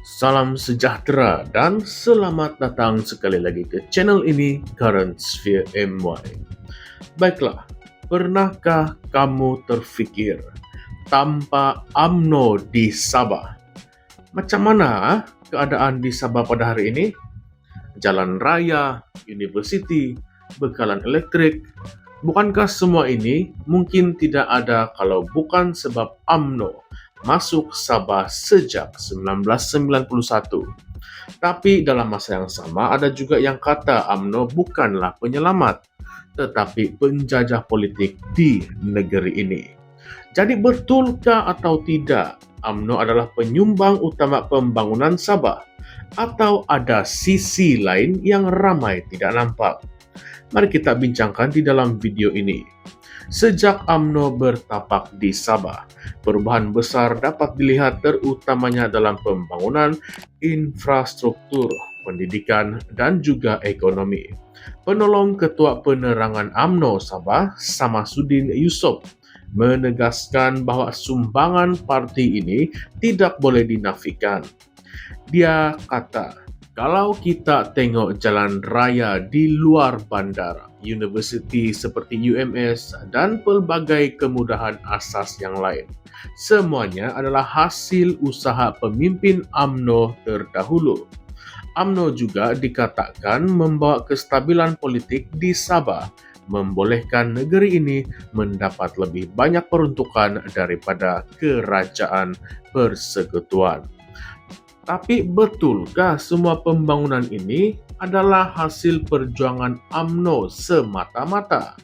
Salam sejahtera dan selamat datang sekali lagi ke channel ini, Current Sphere MY. Baiklah, pernahkah kamu terfikir tanpa UMNO di Sabah? Macam mana keadaan di Sabah pada hari ini? Jalan raya, universiti, bekalan elektrik, bukankah semua ini mungkin tidak ada kalau bukan sebab UMNO masuk Sabah sejak 1991? Tapi dalam masa yang sama ada juga yang kata UMNO bukanlah penyelamat, tetapi penjajah politik di negeri ini. Jadi betulkah atau tidak UMNO adalah penyumbang utama pembangunan Sabah? Atau ada sisi lain yang ramai tidak nampak? Mari kita bincangkan di dalam video ini. Sejak UMNO bertapak di Sabah, perubahan besar dapat dilihat terutamanya dalam pembangunan infrastruktur, pendidikan, dan juga ekonomi. Penolong Ketua Penerangan UMNO Sabah, Samsudin Yusof, menegaskan bahwa sumbangan parti ini tidak boleh dinafikan. Dia kata, kalau kita tengok jalan raya di luar bandar, universiti seperti UMS dan pelbagai kemudahan asas yang lain, semuanya adalah hasil usaha pemimpin UMNO terdahulu. UMNO juga dikatakan membawa kestabilan politik di Sabah, membolehkan negeri ini mendapat lebih banyak peruntukan daripada kerajaan persekutuan. Tapi betulkah semua pembangunan ini adalah hasil perjuangan UMNO semata-mata?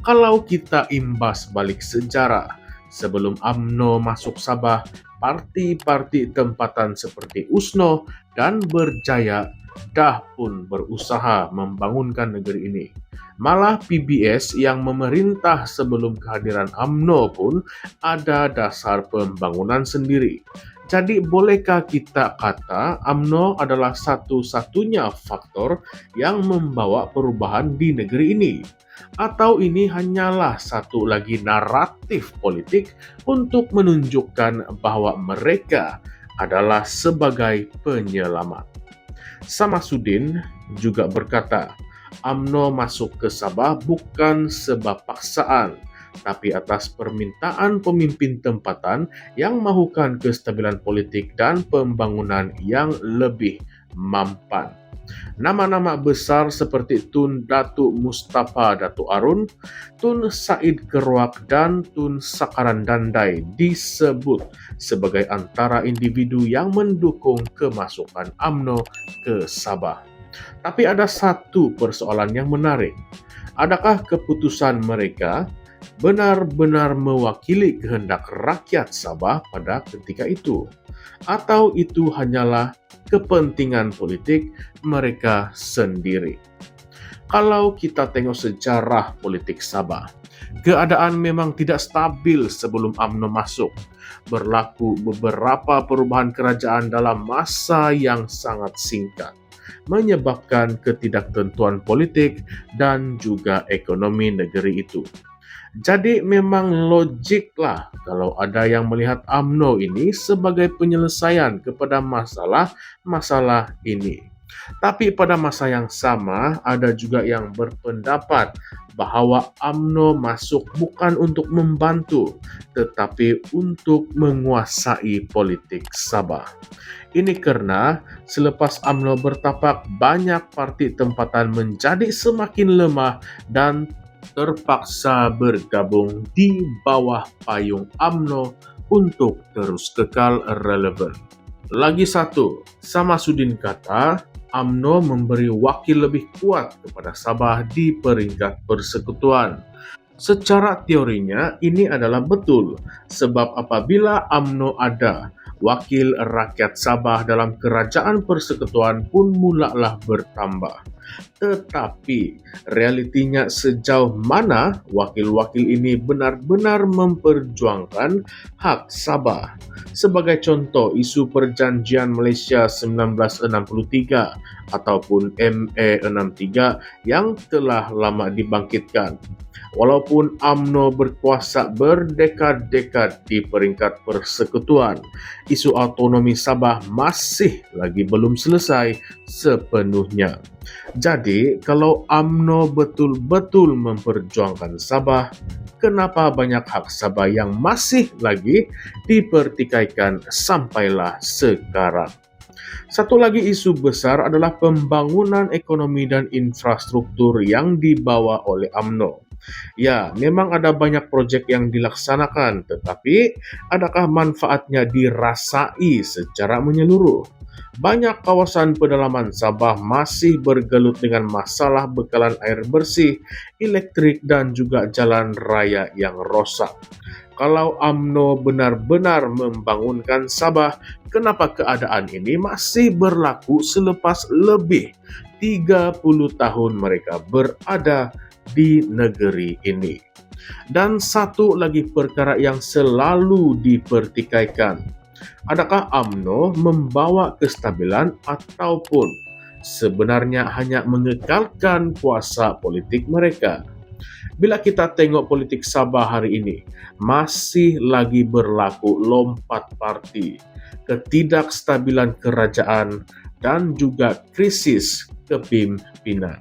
Kalau kita imbas balik sejarah, sebelum UMNO masuk Sabah, parti-parti tempatan seperti USNO dan Berjaya dah pun berusaha membangunkan negeri ini. Malah PBS yang memerintah sebelum kehadiran UMNO pun ada dasar pembangunan sendiri. Jadi bolehkah kita kata UMNO adalah satu-satunya faktor yang membawa perubahan di negeri ini? Atau ini hanyalah satu lagi naratif politik untuk menunjukkan bahwa mereka adalah sebagai penyelamat? Samsudin juga berkata, UMNO masuk ke Sabah bukan sebab paksaan, tapi atas permintaan pemimpin tempatan yang mahukan kestabilan politik dan pembangunan yang lebih mampan. Nama-nama besar seperti Tun Datuk Mustafa Datuk Arun, Tun Said Keruak, dan Tun Sakaran Dandai disebut sebagai antara individu yang mendukung kemasukan UMNO ke Sabah. Tapi ada satu persoalan yang menarik. Adakah keputusan mereka benar-benar mewakili kehendak rakyat Sabah pada ketika itu? Atau itu hanyalah kepentingan politik mereka sendiri? Kalau kita tengok sejarah politik Sabah, keadaan memang tidak stabil sebelum UMNO masuk. Berlaku beberapa perubahan kerajaan dalam masa yang sangat singkat, menyebabkan ketidaktentuan politik dan juga ekonomi negeri itu. Jadi memang logiklah kalau ada yang melihat UMNO ini sebagai penyelesaian kepada masalah-masalah ini. Tapi pada masa yang sama ada juga yang berpendapat bahwa UMNO masuk bukan untuk membantu, tetapi untuk menguasai politik Sabah. Ini karena selepas UMNO bertapak, banyak parti tempatan menjadi semakin lemah dan terpaksa bergabung di bawah payung UMNO untuk terus kekal relevan. Lagi satu, Samsudin kata UMNO memberi wakil lebih kuat kepada Sabah di peringkat persekutuan. Secara teorinya ini adalah betul, sebab apabila UMNO ada, wakil rakyat Sabah dalam kerajaan persekutuan pun mulalah bertambah. Tetapi realitinya sejauh mana wakil-wakil ini benar-benar memperjuangkan hak Sabah? Sebagai contoh, isu Perjanjian Malaysia 1963 ataupun MA 63 yang telah lama dibangkitkan. Walaupun UMNO berkuasa berdekad-dekad di peringkat persekutuan, isu otonomi Sabah masih lagi belum selesai sepenuhnya. Jadi, kalau UMNO betul-betul memperjuangkan Sabah, kenapa banyak hak Sabah yang masih lagi dipertikaikan sampailah sekarang? Satu lagi isu besar adalah pembangunan ekonomi dan infrastruktur yang dibawa oleh UMNO. Ya, memang ada banyak proyek yang dilaksanakan, tetapi adakah manfaatnya dirasai secara menyeluruh? Banyak kawasan pedalaman Sabah masih bergelut dengan masalah bekalan air bersih, elektrik, dan juga jalan raya yang rosak. Kalau UMNO benar-benar membangunkan Sabah, kenapa keadaan ini masih berlaku selepas lebih 30 tahun mereka berada di negeri ini? Dan satu lagi perkara yang selalu dipertikaikan. Adakah UMNO membawa kestabilan ataupun sebenarnya hanya mengekalkan kuasa politik mereka? Bila kita tengok politik Sabah hari ini, masih lagi berlaku lompat parti, ketidakstabilan kerajaan, dan juga krisis kepimpinan.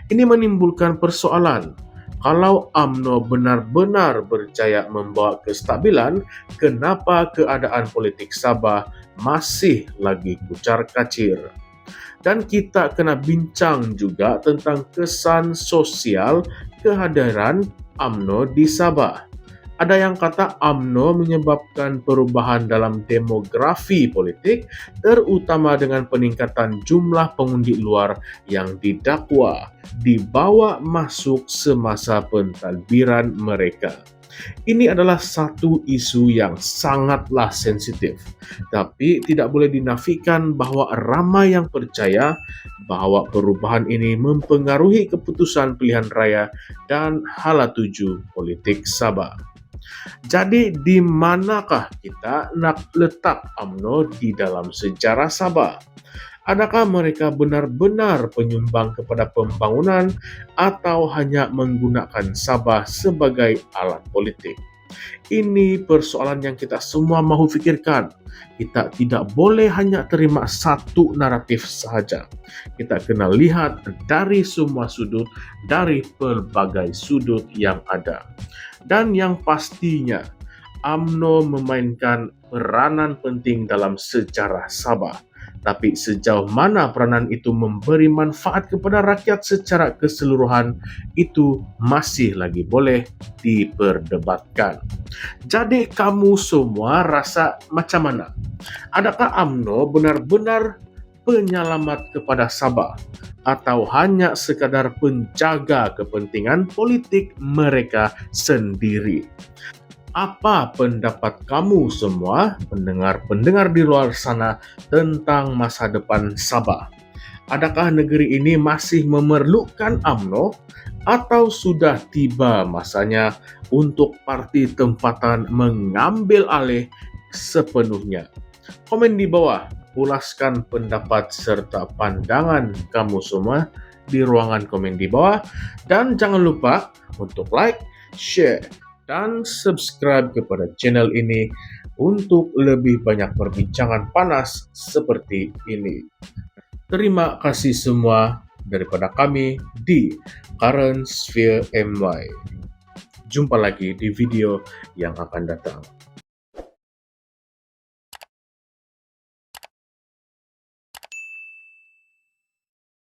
Ini menimbulkan persoalan. Kalau UMNO benar-benar berjaya membawa kestabilan, kenapa keadaan politik Sabah masih lagi kucar-kacir? Dan kita kena bincang juga tentang kesan sosial kehadiran UMNO di Sabah. Ada yang kata UMNO menyebabkan perubahan dalam demografi politik, terutama dengan peningkatan jumlah pengundi luar yang didakwa dibawa masuk semasa pentadbiran mereka. Ini adalah satu isu yang sangatlah sensitif, tapi tidak boleh dinafikan bahwa ramai yang percaya bahwa perubahan ini mempengaruhi keputusan pilihan raya dan halatuju politik Sabah. Jadi di manakah kita nak letak UMNO di dalam sejarah Sabah? Adakah mereka benar-benar penyumbang kepada pembangunan atau hanya menggunakan Sabah sebagai alat politik? Ini persoalan yang kita semua mahu fikirkan. Kita tidak boleh hanya terima satu naratif sahaja. Kita kena lihat dari semua sudut, dari pelbagai sudut yang ada. Dan yang pastinya, UMNO memainkan peranan penting dalam sejarah Sabah. Tapi sejauh mana peranan itu memberi manfaat kepada rakyat secara keseluruhan, itu masih lagi boleh diperdebatkan. Jadi kamu semua rasa macam mana? Adakah UMNO benar-benar penyelamat kepada Sabah atau hanya sekadar penjaga kepentingan politik mereka sendiri? Apa pendapat kamu semua, pendengar-pendengar di luar sana, tentang masa depan Sabah? Adakah negeri ini masih memerlukan UMNO atau sudah tiba masanya untuk parti tempatan mengambil alih sepenuhnya? Komen di bawah, ulaskan pendapat serta pandangan kamu semua di ruangan komen di bawah, dan jangan lupa untuk like, share, dan subscribe kepada channel ini untuk lebih banyak perbincangan panas seperti ini. Terima kasih semua daripada kami di Current Sphere MY. Jumpa lagi di video yang akan datang.